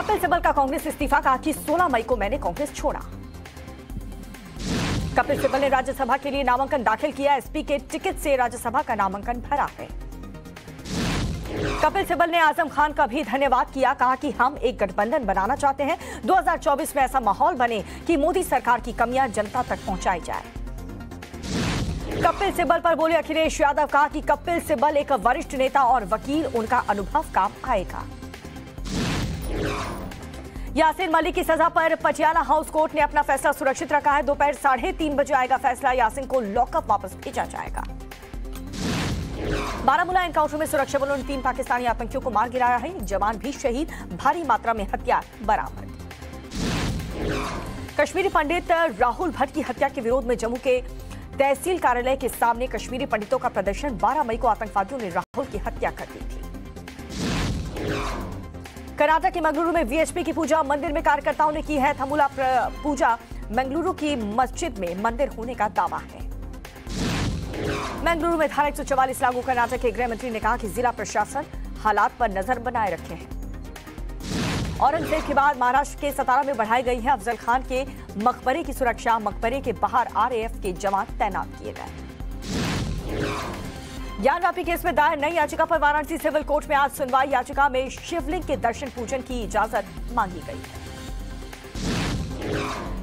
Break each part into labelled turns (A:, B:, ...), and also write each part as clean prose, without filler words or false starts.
A: कपिल सिब्बल का कांग्रेस इस्तीफा, कहा कि 16 मई को मैंने कांग्रेस छोड़ा। कपिल सिब्बल ने राज्यसभा के लिए नामांकन दाखिल किया, एसपी के टिकट से राज्यसभा का नामांकन भरा है। कपिल सिब्बल ने आजम खान का भी धन्यवाद किया, कहा कि हम एक गठबंधन बनाना चाहते हैं, 2024 में ऐसा माहौल बने कि मोदी सरकार की कमियां जनता तक पहुंचाई जाए। कपिल सिब्बल पर बोले अखिलेश यादव, कहा कि कपिल सिब्बल एक वरिष्ठ नेता और वकील, उनका अनुभव काम आएगा। यासीन मलिक की सजा पर पटियाला हाउस कोर्ट ने अपना फैसला सुरक्षित रखा है। दोपहर 3:30 बजे आएगा फैसला, यासीन को लॉकअप वापस भेजा जाएगा। बारामूला एनकाउंटर में सुरक्षा बलों ने 3 पाकिस्तानी आतंकियों को मार गिराया है, जवान भी शहीद, भारी मात्रा में हथियार बरामद। कश्मीरी पंडित राहुल भट्ट की हत्या के विरोध में जम्मू के तहसील कार्यालय के सामने कश्मीरी पंडितों का प्रदर्शन। 12 मई को आतंकवादियों ने राहुल की हत्या कर दी थी। कर्नाटक के मंगलुरु में वीएचपी की पूजा, मंदिर में कार्यकर्ताओं ने की है थमुला पूजा। मंगलुरु की मस्जिद में मंदिर होने का दावा है। मंगलुरु में धारा 144 लागू, कर्नाटक के गृह मंत्री ने कहा कि जिला प्रशासन हालात पर नजर बनाए रखे हैं। औरंगजेब के बाद महाराष्ट्र के सतारा में बढ़ाई गई है अफजल खान के मकबरे की सुरक्षा, मकबरे के बाहर आरएएफ के जवान तैनात किए गए। ज्ञानवापी केस में दायर नई याचिका पर वाराणसी सिविल कोर्ट में आज सुनवाई। याचिका में शिवलिंग के दर्शन पूजन की इजाजत मांगी गई है।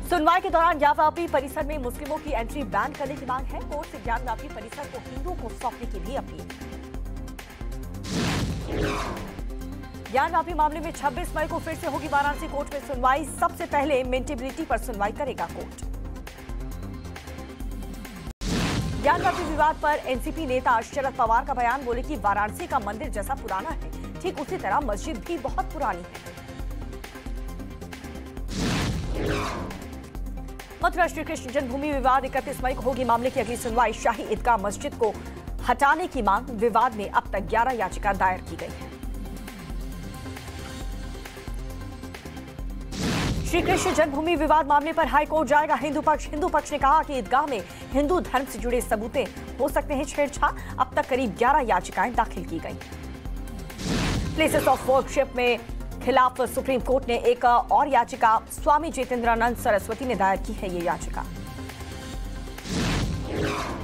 A: सुनवाई के दौरान ज्ञानवापी परिसर में मुस्लिमों की एंट्री बैन करने की मांग है। कोर्ट से ज्ञानवापी परिसर को हिंदुओं को सौंपने की भी अपील। ज्ञानवापी मामले में 26 मई को फिर से होगी वाराणसी कोर्ट में सुनवाई। सबसे पहले मेंटेबिलिटी पर सुनवाई करेगा कोर्ट। ज्ञानवापी विवाद पर एनसीपी नेता शरद पवार का बयान, बोले कि वाराणसी का मंदिर जैसा पुराना है, ठीक उसी तरह मस्जिद भी बहुत पुरानी है। मथुरा श्री कृष्ण जन्मभूमि विवाद 31 मई को होगी। मामले की अगली सुनवाई। शाही ईदगाह मस्जिद को हटाने की मांग। विवाद में अब तक 11 याचिका दायर की गई है। श्री कृष्ण जन्मभूमि विवाद मामले पर हाईकोर्ट जाएगा हिंदू पक्ष। हिंदू पक्ष ने कहा कि ईदगाह में हिंदू धर्म से जुड़े सबूतें हो सकते हैं छेड़छाड़। अब तक करीब 11 याचिकाएं दाखिल की गई। प्लेसेस ऑफ वर्शिप में खिलाफ सुप्रीम कोर्ट ने एक और याचिका, स्वामी जितेंद्रानंद सरस्वती ने दायर की है ये याचिका।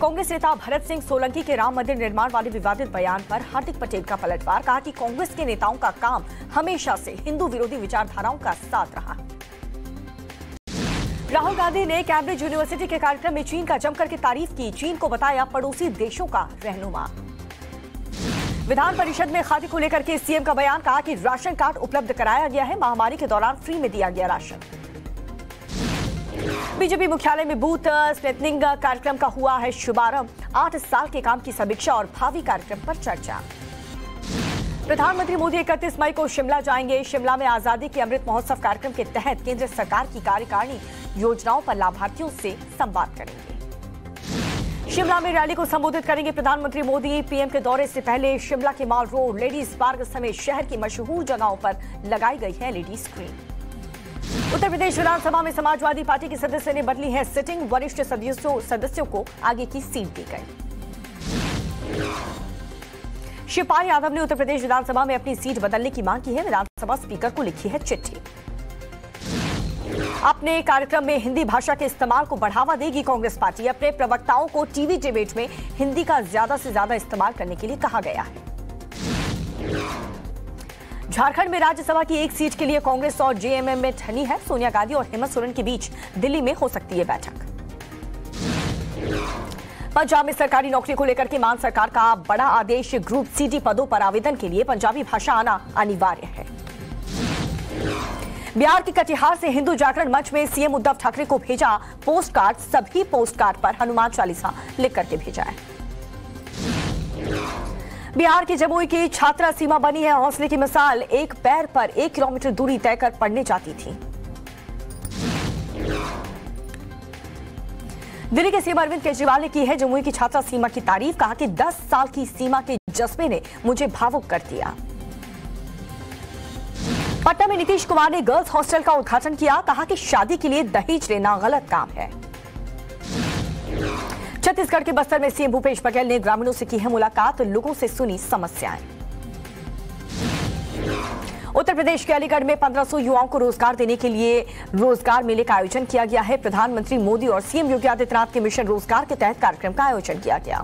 A: कांग्रेस नेता भरत सिंह सोलंकी के राम मंदिर निर्माण वाले विवादित बयान पर हार्दिक पटेल का पलटवार, कहा कि कांग्रेस के नेताओं का काम हमेशा से हिंदू विरोधी विचारधाराओं का साथ रहा। राहुल गांधी ने कैम्ब्रिज यूनिवर्सिटी के कार्यक्रम में चीन का जमकर के तारीफ की। चीन को बताया पड़ोसी देशों का रहनुमा। विधान परिषद में खादी को लेकर के सीएम का बयान, कहा कि राशन कार्ड उपलब्ध कराया गया है, महामारी के दौरान फ्री में दिया गया राशन। बीजेपी मुख्यालय में बूथ स्ट्रेंथनिंग कार्यक्रम का हुआ है शुभारंभ। 8 साल के काम की समीक्षा और भावी कार्यक्रम पर चर्चा। प्रधानमंत्री मोदी 31 मई को शिमला जाएंगे। शिमला में आजादी के अमृत महोत्सव कार्यक्रम के तहत केंद्र सरकार की कार्यकारिणी योजनाओं पर लाभार्थियों से संवाद करेंगे। शिमला में रैली को संबोधित करेंगे प्रधानमंत्री मोदी। पीएम के दौरे से पहले शिमला के मॉल रोड, लेडीज पार्क समेत शहर की मशहूर जगहों पर लगाई गई है एलईडी स्क्रीन। उत्तर प्रदेश विधानसभा में समाजवादी पार्टी के सदस्य ने बदली है सिटिंग। वरिष्ठ सदस्यों को आगे की सीट दी गई। शिवपाल यादव ने उत्तर प्रदेश विधानसभा में अपनी सीट बदलने की मांग की है। विधानसभा स्पीकर को लिखी है चिट्ठी। अपने कार्यक्रम में हिंदी भाषा के इस्तेमाल को बढ़ावा देगी कांग्रेस पार्टी। अपने प्रवक्ताओं को टीवी डिबेट में हिंदी का ज्यादा से ज्यादा इस्तेमाल करने के लिए कहा गया है। झारखंड में राज्यसभा की एक सीट के लिए कांग्रेस और जेएमएम में ठनी है। सोनिया गांधी और हेमंत सोरेन के बीच दिल्ली में हो सकती है बैठक। पंजाब में सरकारी नौकरी को लेकर के मान सरकार का बड़ा आदेश। ग्रुप सीडी पदों पर आवेदन के लिए पंजाबी भाषा आना अनिवार्य है। बिहार के कटिहार से हिंदू जागरण मंच में सीएम उद्धव ठाकरे को भेजा पोस्ट कार्ड। सभी पोस्ट कार्ड पर हनुमान चालीसा लिख करके भेजा है। बिहार की जमुई की छात्रा सीमा बनी है हौसले की मिसाल। एक पैर पर 1 किलोमीटर दूरी तय कर पढ़ने जाती थी। दिल्ली के सीएम अरविंद केजरीवाल ने की है जमुई की छात्रा सीमा की तारीफ। कहा कि 10 साल की सीमा के जज्बे ने मुझे भावुक कर दिया। पटना में नीतीश कुमार ने गर्ल्स हॉस्टल का उद्घाटन किया। कहा कि शादी के लिए दहेज लेना गलत काम है। छत्तीसगढ़ के बस्तर में सीएम भूपेश बघेल ने ग्रामीणों से की है मुलाकात, लोगों से सुनी समस्याएं। उत्तर प्रदेश के अलीगढ़ में 1500 युवाओं को रोजगार देने के लिए रोजगार मेले का आयोजन किया गया है। प्रधानमंत्री मोदी और सीएम योगी आदित्यनाथ के मिशन रोजगार के तहत कार्यक्रम का आयोजन किया गया।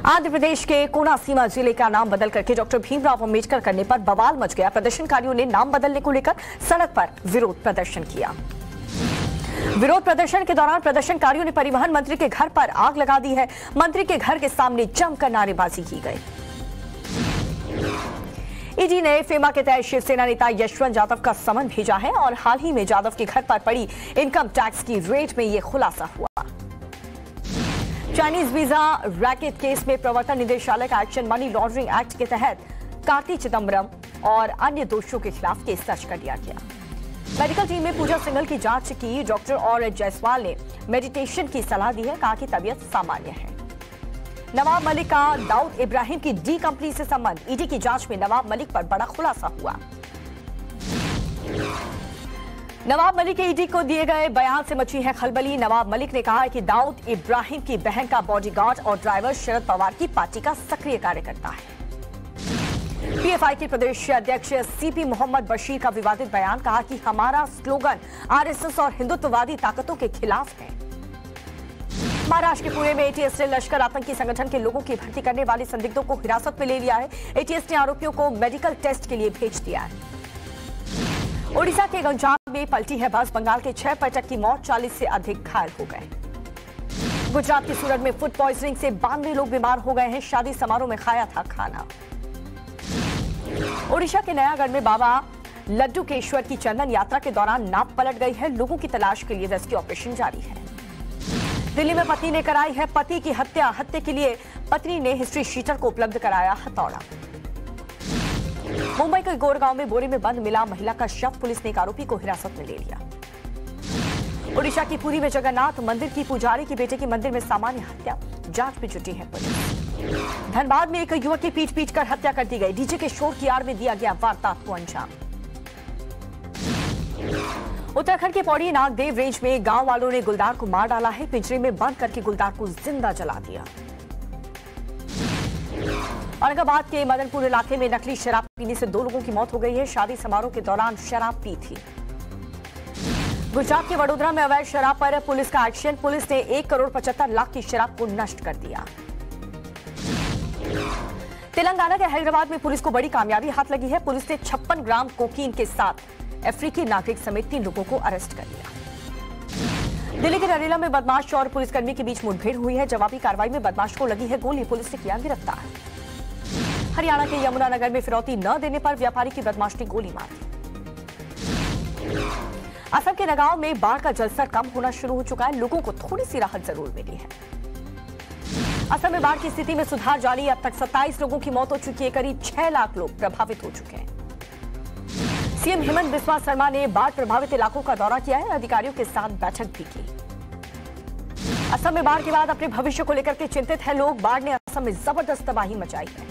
A: आंध्र प्रदेश के कोनासीमा जिले का नाम बदल करके डॉक्टर भीमराव अंबेडकर करने पर बवाल मच गया। प्रदर्शनकारियों ने नाम बदलने को लेकर सड़क पर विरोध प्रदर्शन किया। विरोध प्रदर्शन के दौरान प्रदर्शनकारियों ने परिवहन मंत्री के घर पर आग लगा दी है। मंत्री के घर के सामने जमकर नारेबाजी की गई। ईडी ने फेमा के तहत शिवसेना नेता यशवंत यादव का समन भेजा है और हाल ही में यादव के घर पर पड़ी इनकम टैक्स की रेड में यह खुलासा हुआ। चाइनीज वीजा रैकेट केस में प्रवर्तन निदेशालय का एक्शन मनी लॉन्ड्रिंग एक्ट के तहत कार्ति चिदम्बरम और अन्य दोषियों के खिलाफ केस दर्ज कर लिया गया। मेडिकल टीम में पूजा सिंघल की जांच की। डॉक्टर और जायसवाल ने मेडिटेशन की सलाह दी है, कहा कि तबीयत सामान्य है। नवाब मलिक का दाऊद इब्राहिम की डी कंपनी से संबंध। ईडी की जांच में नवाब मलिक पर बड़ा खुलासा हुआ। नवाब मलिक के ईडी को दिए गए बयान से मची है खलबली। नवाब मलिक ने कहा है कि दाऊद इब्राहिम की बहन का बॉडीगार्ड और ड्राइवर शरद पवार की पार्टी का सक्रिय कार्यकर्ता है। पीएफआई के प्रदेश अध्यक्ष सीपी मोहम्मद बशीर का विवादित बयान। कहा कि हमारा स्लोगन आरएसएस और हिंदुत्ववादी ताकतों के खिलाफ है। महाराष्ट्र के पुणे में एटीएस ने लश्कर आतंकी संगठन के लोगों की भर्ती करने वाले संदिग्धों को हिरासत में ले लिया है। एटीएस ने आरोपियों को मेडिकल टेस्ट के लिए भेज दिया है। ओडिशा के गंजाम में पलटी है बस। बंगाल के 6 पर्यटक की मौत, 40 से अधिक घायल हो गए। गुजरात के सूरत में फूड पॉइजनिंग से 92 लोग बीमार हो गए हैं। शादी समारोह में खाया था खाना। ओडिशा के नयागढ़ में बाबा लड्डूकेश्वर की चंदन यात्रा के दौरान नाव पलट गई है। लोगों की तलाश के लिए रेस्क्यू ऑपरेशन जारी है। दिल्ली में पत्नी ने कराई है पति की हत्या। हत्या के लिए पत्नी ने हिस्ट्री शीटर को उपलब्ध कराया हथौड़ा। मुंबई के गोरगांव में बोरे में बंद मिला महिला का शव। पुलिस ने एक आरोपी को हिरासत में ले लिया। ओडिशा की पुरी में जगन्नाथ मंदिर की पुजारी की बेटे की मंदिर में सामान्य हत्या। जांच में जुटी है पुलिस। धनबाद में एक युवक की पीट कर हत्या कर दी गई। डीजे के शोर की आड़ में दिया गया वारदात को अंजाम। उत्तराखंड के पौड़ी नागदेव रेंज में गांव वालों ने गुलदार को मार डाला है। पिंजरे में बंद करके गुलदार को जिंदा जला दिया। औरंगाबाद के मदनपुर इलाके में नकली शराब पीने से 2 लोगों की मौत हो गई है। शादी समारोह के दौरान शराब पी थी। गुजरात के वडोदरा में अवैध शराब पर पुलिस का एक्शन। पुलिस ने 1 करोड़ 75 लाख की शराब को नष्ट कर दिया। तेलंगाना के हैदराबाद में पुलिस को बड़ी कामयाबी हाथ लगी है। पुलिस ने 56 ग्राम कोकीन के साथ अफ्रीकी नागरिक समेत 3 लोगों को अरेस्ट कर लिया। दिल्ली के नरेला में बदमाश और पुलिसकर्मी के बीच मुठभेड़ हुई है। जवाबी कार्रवाई में बदमाश को लगी है गोली। पुलिस ने किया गिरफ्तार। हरियाणा के यमुनानगर में फिरौती न देने पर व्यापारी की बदमाश ने गोली मार दी। असम के नगांव में बाढ़ का जलस्तर कम होना शुरू हो चुका है। लोगों को थोड़ी सी राहत जरूर मिली है। असम में बाढ़ की स्थिति में सुधार जारी। अब तक 27 लोगों की मौत हो चुकी है। करीब 6 लाख लोग प्रभावित हो चुके हैं। सीएम हेमंत बिस्वा शर्मा ने बाढ़ प्रभावित इलाकों का दौरा किया है। अधिकारियों के साथ बैठक भी की। असम में बाढ़ के बाद अपने भविष्य को लेकर के चिंतित है लोग। बाढ़ ने असम में जबरदस्त तबाही मचाई है।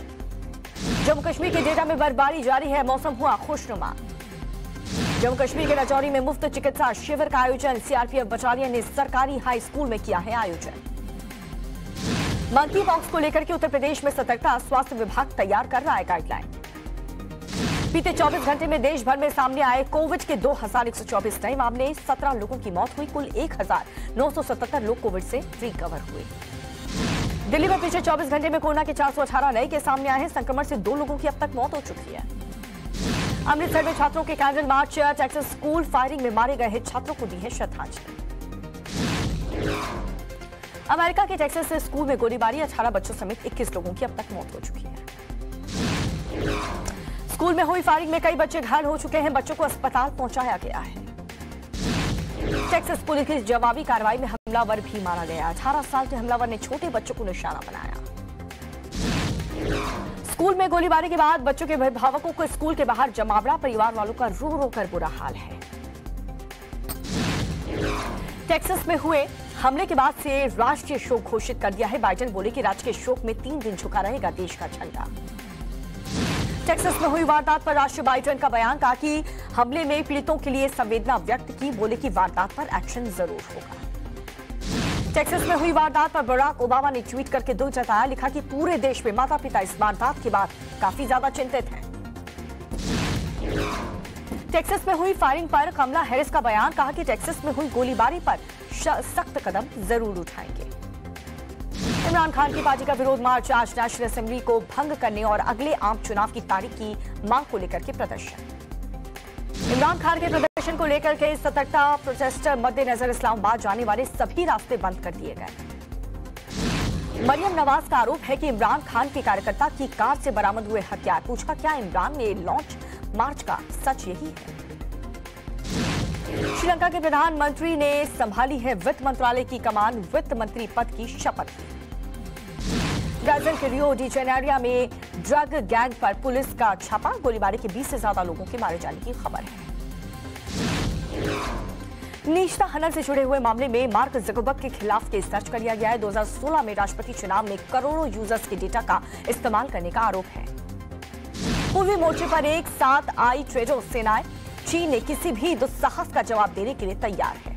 A: जम्मू कश्मीर के डेटा में बर्फबारी जारी है। मौसम हुआ खुशनुमा। जम्मू कश्मीर के राजौरी में मुफ्त चिकित्सा शिविर का आयोजन। सीआरपीएफ बटालियन ने सरकारी हाई स्कूल में किया है आयोजन। मंकी पॉक्स को लेकर के उत्तर प्रदेश में सतर्कता। स्वास्थ्य विभाग तैयार कर रहा है गाइडलाइन। बीते 24 घंटे में देश भर में सामने आए कोविड के 2124 नए मामले। 17 लोगों की मौत हुई। कुल 1977 लोग कोविड से रिकवर हुए। दिल्ली में पिछले 24 घंटे में कोरोना के 418 नए केस सामने आए हैं। संक्रमण से 2 लोगों की अब तक मौत हो चुकी है। अमृतसर में छात्रों के candle march. Texas school firing में मारे गए छात्रों को दी है श्रद्धांजलि। अमेरिका के टेक्सास स्कूल में गोलीबारी। 18 बच्चों समेत 21 लोगों की अब तक मौत हो चुकी है। स्कूल में हुई फायरिंग में कई बच्चे घायल हो चुके हैं। बच्चों को अस्पताल पहुंचाया गया है। टेक्सास पुलिस की जवाबी कार्रवाई में हमलावर भी मारा गया। 18 साल के हमलावर ने छोटे बच्चों को निशाना बनाया। स्कूल में गोलीबारी के बाद बच्चों के अभिभावकों को स्कूल के बाहर जमावड़ा। परिवार वालों का रो रो कर बुरा हाल है। टेक्सास में हुए हमले के बाद से राष्ट्रीय शोक घोषित कर दिया है। बाइडेन बोले कि राज्य के शोक में 3 दिन झुका रहेगा देश का झंडा। टेक्सास में हुई वारदात पर राष्ट्रीय बाइडेन का बयान। कहा कि हमले में पीड़ितों के लिए संवेदना व्यक्त की। बोले कि वारदात पर एक्शन जरूर होगा। टेक्सास में हुई वारदात पर बराक ओबामा ने ट्वीट करके दुख जताया। लिखा कि पूरे देश में माता पिता इस वारदात के बाद काफी ज्यादा चिंतित हैं। टेक्सास में हुई फायरिंग पर कमला हैरिस का बयान, कहा कि टेक्सास में हुई गोलीबारी पर सख्त कदम जरूर उठाएंगे। इमरान खान की पार्टी का विरोध मार्च, आज नेशनल असेंबली को भंग करने और अगले आम चुनाव की तारीख की मांग को लेकर के प्रदर्शन। इमरान खान के प्रदर्शन को लेकर के सतर्कता, प्रोटेस्टर मद्देनजर इस्लामाबाद जाने वाले सभी रास्ते बंद कर दिए गए। मरियम नवाज का आरोप है कि इमरान खान के कार्यकर्ता की कार से बरामद हुए हथियार। पूछा, क्या इमरान में लॉन्च मार्च का सच यही है? श्रीलंका के प्रधानमंत्री ने संभाली है वित्त मंत्रालय की कमान, वित्त मंत्री पद की शपथ ली। ब्राजील के रियो डी जेनेरियो में ड्रग गैंग पर पुलिस का छापा, गोलीबारी के 20 से ज्यादा लोगों के मारे जाने की खबर है। निजता हनन से जुड़े हुए मामले में मार्क जुकरबर्ग के खिलाफ केस दर्ज कर लिया गया है। 2016 में राष्ट्रपति चुनाव में करोड़ों यूजर्स के डेटा का इस्तेमाल करने का आरोप है। पूर्वी मोर्चे पर एक साथ आई ट्रेडो सेनाएं, चीन ने किसी भी दुस्साहस का जवाब देने के लिए तैयार है।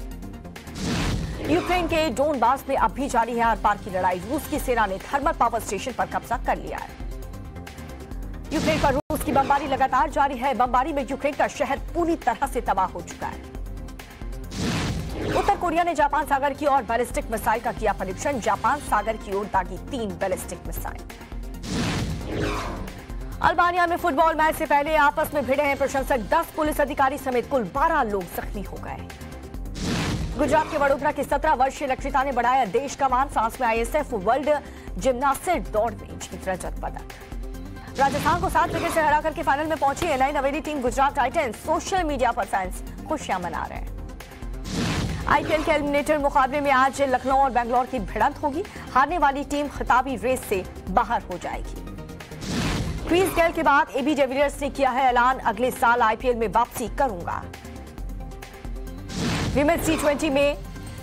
A: यूक्रेन के डोनबास में अब भी जारी है आर-पार की लड़ाई। रूस की सेना ने थर्मल पावर स्टेशन पर कब्जा कर लिया है। यूक्रेन पर रूस की बमबारी लगातार जारी है। बमबारी में यूक्रेन का शहर पूरी तरह से तबाह हो चुका है। उत्तर कोरिया ने जापान सागर की ओर बैलिस्टिक मिसाइल का किया परीक्षण। जापान सागर की ओर दागी 3 बैलिस्टिक मिसाइल। अल्बानिया में फुटबॉल मैच से पहले आपस में भिड़े हैं प्रशंसक। 10 पुलिस अधिकारी समेत कुल 12 लोग जख्मी हो गए। गुजरात के वडोदरा की 17 वर्षीय लक्षिता ने बढ़ाया देश का मान। फ्रांस में आईएसएफ वर्ल्ड जिम्नास्टिक दौड़ में जीत रजत पदक। राजस्थान को 7 विकेट से हरा करके फाइनल में पहुंची है नई नवेली team Gujarat Titans. Social media पर फैंस खुशियां मना रहे हैं। आईपीएल के एलिमिनेटर मुकाबले में आज लखनऊ और बेंगलोर की भिड़ंत होगी। हारने वाली टीम खिताबी रेस से बाहर हो जाएगी। क्रिस गेल के बाद एबी डिविलियर्स ने किया है ऐलान, अगले साल आईपीएल में वापसी करूंगा। विमेंस T20 में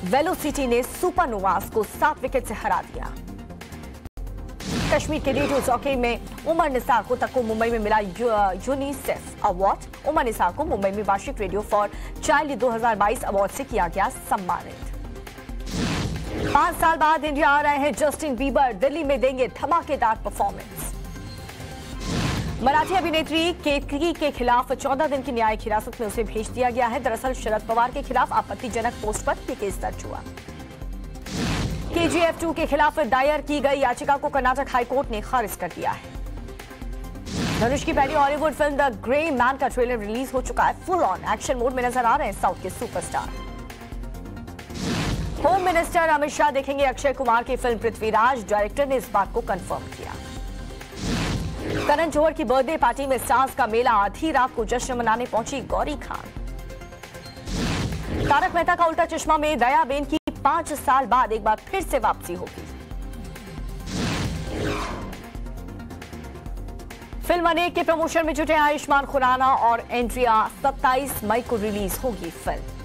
A: वेलोसिटी ने सुपरनोवास को 7 विकेट से हरा दिया। कश्मीर के रेडियो जॉकी में उमर निसार को मुंबई में मिला यूनिसेफ अवार्ड। उमर निसार को मुंबई में वार्षिक रेडियो फॉर चाइल्ड 2022 अवार्ड से किया गया सम्मानित। 5 साल बाद इंडिया आ रहे हैं जस्टिन बीबर, दिल्ली में देंगे धमाकेदार परफॉर्मेंस। मराठी अभिनेत्री केतकी के खिलाफ 14 दिन की न्यायिक हिरासत में उसे भेज दिया गया है। दरअसल शरद पवार के खिलाफ आपत्तिजनक पोस्ट पर यह केस दर्ज हुआ। KGF 2 के खिलाफ दायर की गई याचिका को कर्नाटक हाईकोर्ट ने खारिज कर दिया है। धनुष की पहली Hollywood film the grey man का ट्रेलर रिलीज हो चुका है। फुल ऑन एक्शन मोड में नजर आ रहे हैं साउथ के superstar. Home minister Amit Shah देखेंगे अक्षय कुमार की फिल्म पृथ्वीराज। डायरेक्टर ने इस बात को कंफर्म किया। करण जौहर की बर्थडे पार्टी में स्टार्स का मेला, आधी रात को जश्न मनाने पहुंची गौरी खान। तारक मेहता का उल्टा चश्मा में दयाबेन की 5 साल बाद एक बार फिर से वापसी होगी। फिल्म अनेक के प्रमोशन में जुटे आयुष्मान खुराना और एंड्रिया। 27 मई को रिलीज होगी फिल्म।